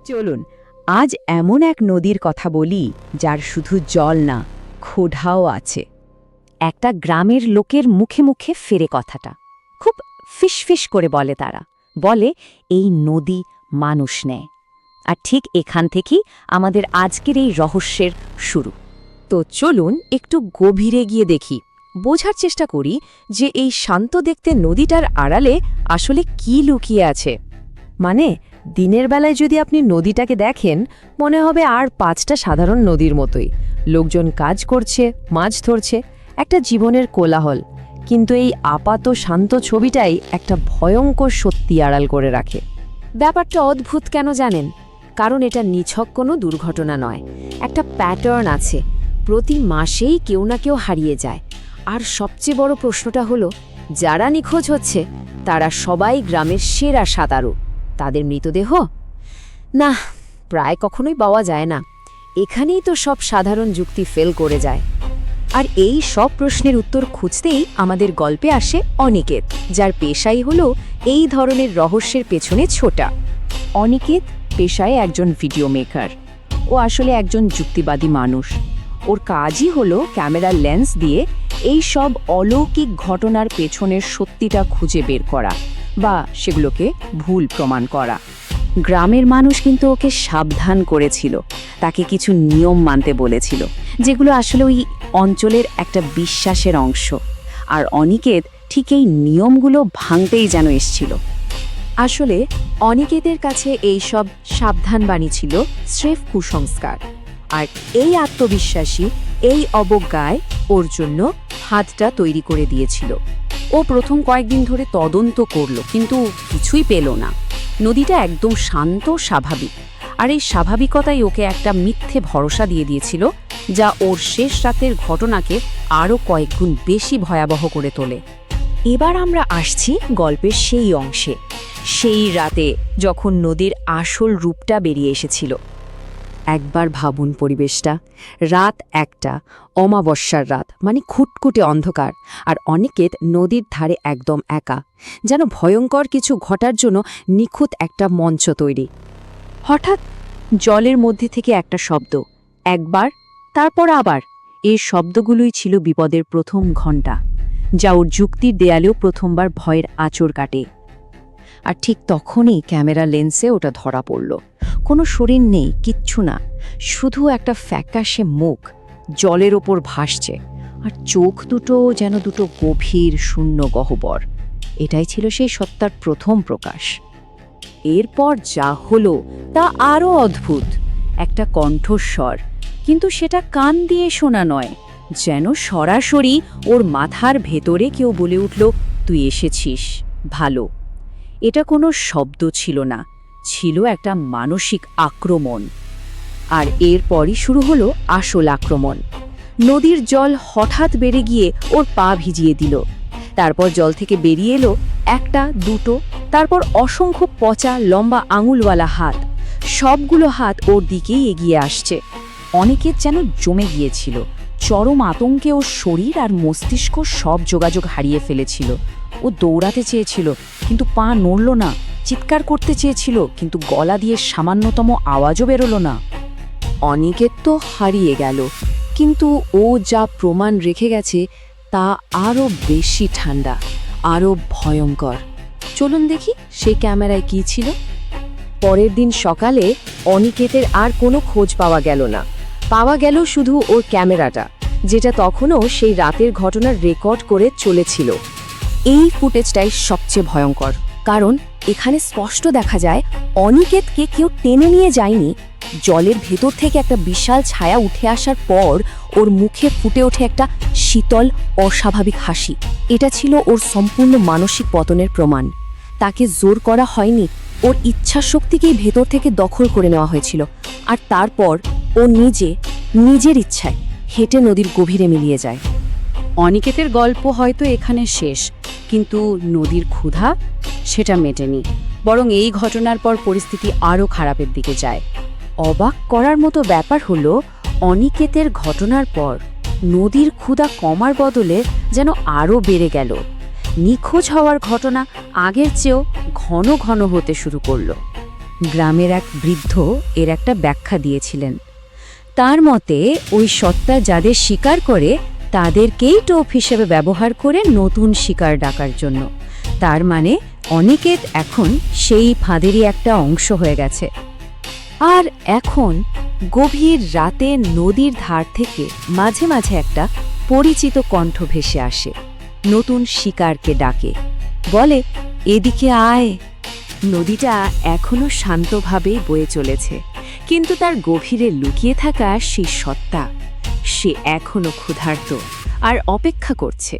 চলুন আজ এমন এক নদীর কথা বলি যার শুধু জল না, ক্ষুধাও আছে। একটা গ্রামের লোকের মুখে মুখে ফেরে কথাটা, খুব ফিসফিস করে বলে তারা, বলে এই নদী মানুষ নেয়। আর ঠিক এখান থেকেই আমাদের আজকের এই রহস্যের শুরু। তো চলুন একটু গভীরে গিয়ে দেখি, বোঝার চেষ্টা করি যে এই শান্ত দেখতে নদীটার আড়ালে আসলে কি লুকিয়ে আছে। মানে দিনের বেলায় যদি আপনি নদীটাকে দেখেন, মনে হবে আর 5টা সাধারণ নদীর মতোই, লোকজন কাজ করছে, মাছ ধরছে, একটা জীবনের কোলাহল। কিন্তু এই আপাত শান্ত ছবিটাই একটা ভয়ঙ্কর সত্যি আড়াল করে রাখে। ব্যাপারটা অদ্ভুত কেন জানেন? কারণ এটা নিছক কোনো দুর্ঘটনা নয়, একটা প্যাটার্ন আছে। প্রতি মাসেই কেউ না কেউ হারিয়ে যায়। আর সবচেয়ে বড় প্রশ্নটা হলো, যারা নিখোঁজ হচ্ছে তারা সবাই গ্রামের সেরা সাঁতারু। তাদের মৃতদেহ না, প্রায় কখনোই পাওয়া যায় না। এখানেই তো সব সাধারণ যুক্তি ফেল করে যায়। আর এই সব প্রশ্নের উত্তর খুঁজতেই আমাদের গল্পে আসে অনিকেত, যার পেশাই হলো এই ধরনের রহস্যের পেছনে ছোটা। অনিকেত পেশায় একজন ভিডিও মেকার। ও আসলে একজন যুক্তিবাদী মানুষ। ওর কাজই হলো ক্যামেরার লেন্স দিয়ে এই সব অলৌকিক ঘটনার পেছনের সত্যিটা খুঁজে বের করা বা সেগুলোকে ভুল প্রমাণ করা। গ্রামের মানুষ কিন্তু ওকে সাবধান করেছিল, তাকে কিছু নিয়ম মানতে বলেছিল, যেগুলো আসলে ওই অঞ্চলের একটা বিশ্বাসের অংশ। আর অনিকেত ঠিক এই নিয়মগুলো ভাঙতেই যেন এসছিল। আসলে অনিকেতের কাছে এই সব সাবধানবাণী ছিল স্রেফ কুসংস্কার। আর এই আত্মবিশ্বাসী, এই অবজ্ঞায় ওর জন্য হাতটা তৈরি করে দিয়েছিল। ও প্রথম কয়েকদিন ধরে তদন্ত করল, কিন্তু কিছুই পেল না। নদীটা একদম শান্ত, স্বাভাবিক। আর এই স্বাভাবিকতাই ওকে একটা মিথ্যে ভরসা দিয়ে দিয়েছিল, যা ওর শেষ রাতের ঘটনাকে আরও কয়েকগুণ বেশি ভয়াবহ করে তোলে। এবার আমরা আসছি গল্পের সেই অংশে, সেই রাতে যখন নদীর আসল রূপটা বেরিয়ে এসেছিল। একবার ভাবুন পরিবেশটা, রাত 1টা, অমাবস্যার রাত, মানে খুটকুটে অন্ধকার। আর অনিকেত নদীর ধারে একদম একা, যেন ভয়ঙ্কর কিছু ঘটার জন্য নিখুঁত একটা মঞ্চ তৈরি। হঠাৎ জলের মধ্যে থেকে একটা শব্দ, একবার, তারপর আবার। এই শব্দগুলোই ছিল বিপদের প্রথম ঘণ্টা, যা ওর যুক্তির দেয়ালেও প্রথমবার ভয়ের আঁচড় কাটে। আর ঠিক তখনই ক্যামেরা লেন্সে ওটা ধরা পড়ল। কোনো শরীর নেই, কিচ্ছু না, শুধু একটা ফ্যাকাশে মুখ জলের ওপর ভাসছে। আর চোখ দুটো যেন দুটো গভীর শূন্য গহ্বর। এটাই ছিল সেই সত্তার প্রথম প্রকাশ। এরপর যা হলো তা আরও অদ্ভুত। একটা কণ্ঠস্বর, কিন্তু সেটা কান দিয়ে শোনা নয়, যেন সরাসরি ওর মাথার ভেতরে কেউ বলে উঠল, তুই এসেছিস, ভালো। এটা কোনো শব্দ ছিল না, ছিল একটা মানসিক আক্রমণ। আর এরপরই শুরু হলো আসল আক্রমণ। নদীর জল হঠাৎ বেড়ে গিয়ে ওর পা ভিজিয়ে দিল। তারপর জল থেকে বেরিয়ে এলো 1টা, 2টো, তারপর অসংখ্য পচা লম্বা আঙুলওয়ালা হাত। সবগুলো হাত ওর দিকেই এগিয়ে আসছে। অনেকের যেন জমে গিয়েছিল। চরম আতঙ্কে ওর শরীর আর মস্তিষ্ক সব যোগাযোগ হারিয়ে ফেলেছিল। ও দৌড়াতে চেয়েছিল, কিন্তু পা নড়ল না। চিৎকার করতে চেয়েছিল, কিন্তু গলা দিয়ে সামান্যতম আওয়াজও বেরোলো না। অনিকেত তো হারিয়ে গেল, কিন্তু ও যা প্রমাণ রেখে গেছে তা আরও বেশি ঠান্ডা, আরও ভয়ঙ্কর। চলুন দেখি সেই ক্যামেরায় কী ছিল। পরের দিন সকালে অনিকেতের আর কোনো খোঁজ পাওয়া গেল না। পাওয়া গেল শুধু ওর ক্যামেরাটা, যেটা তখনও সেই রাতের ঘটনার রেকর্ড করে চলেছিল। এই ফুটেজটাই সবচেয়ে ভয়ঙ্কর, কারণ এখানে স্পষ্ট দেখা যায় অনিকেতকে কেউ টেনে নিয়ে যায়নি। জলের ভেতর থেকে একটা বিশাল ছায়া উঠে আসার পর ওর মুখে ফুটে ওঠে একটা শীতল, অস্বাভাবিক হাসি। এটা ছিল ওর সম্পূর্ণ মানসিক পতনের প্রমাণ। তাকে জোর করা হয়নি, ওর ইচ্ছাশক্তিকেই ভেতর থেকে দখল করে নেওয়া হয়েছিল। আর তারপর ও নিজের ইচ্ছায় হেঁটে নদীর গভীরে মিলিয়ে যায়। অনিকেতের গল্প হয়তো এখানে শেষ, কিন্তু নদীর ক্ষুধা সেটা মেটেনি, বরং এই ঘটনার পর পরিস্থিতি আরও খারাপের দিকে যায়। অবাক করার মতো ব্যাপার হলো, অনিকেতের ঘটনার পর নদীর ক্ষুধা কমার বদলে যেন আরও বেড়ে গেল। নিখোঁজ হওয়ার ঘটনা আগের চেয়েও ঘন ঘন হতে শুরু করল। গ্রামের এক বৃদ্ধ এর একটা ব্যাখ্যা দিয়েছিলেন। তার মতে ওই সত্তা যাদের শিকার করে তাদেরকেই টোপ হিসেবে ব্যবহার করে নতুন শিকার ডাকার জন্য। তার মানে অনিকেত এখন সেই ফাঁদেরই একটা অংশ হয়ে গেছে। আর এখন গভীর রাতে নদীর ধার থেকে মাঝে মাঝে একটা পরিচিত কণ্ঠ ভেসে আসে, নতুন শিকারকে ডাকে, বলে, এদিকে আয়। নদীটা এখনো শান্তভাবেই বয়ে চলেছে, কিন্তু তার গভীরে লুকিয়ে থাকা সেই সত্তা, সে এখনো ক্ষুধার্ত আর অপেক্ষা করছে।